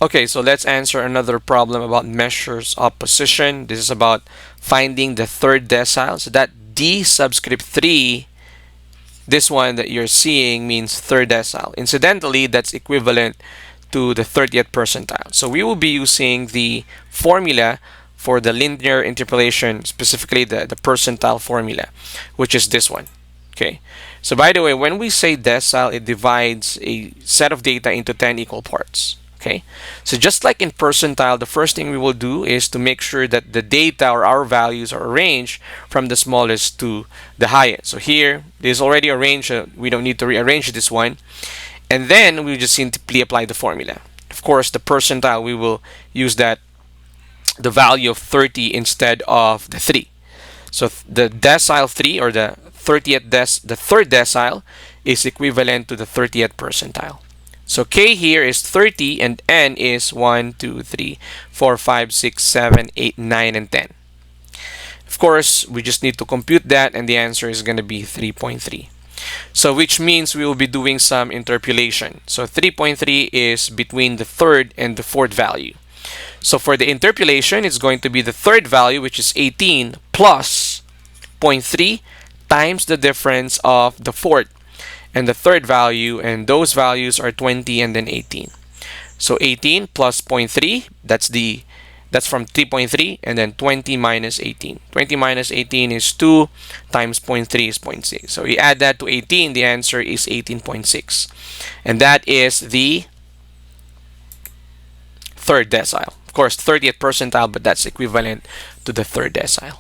Okay, so let's answer another problem about measures of position. This is about finding the third decile. So that D subscript 3, this one that you're seeing means third decile. Incidentally, that's equivalent to the 30th percentile. So we will be using the formula for the linear interpolation, specifically the percentile formula, which is this one. Okay. So by the way, when we say decile, it divides a set of data into 10 equal parts. Okay. So just like in percentile, the first thing we will do is to make sure that the data or our values are arranged from the smallest to the highest. So here, this is already arranged. We don't need to rearrange this one. And then we just simply apply the formula. Of course, the percentile, we will use that the value of 30 instead of the 3. So the decile 3 or the the third decile is equivalent to the 30th percentile. So K here is 30 and N is 1, 2, 3, 4, 5, 6, 7, 8, 9, and 10. Of course, we just need to compute that and the answer is going to be 3.3. So which means we will be doing some interpolation. So 3.3 is between the third and the fourth value. So for the interpolation, it's going to be the third value, which is 18, plus 0.3 times the difference of the fourth and the third value, and those values are 20 and then 18. So 18 plus 0.3, that's from 3.3, and then 20 minus 18. 20 minus 18 is 2, times 0.3 is 0.6. So we add that to 18, the answer is 18.6. And that is the third decile. Of course, 30th percentile, but that's equivalent to the third decile.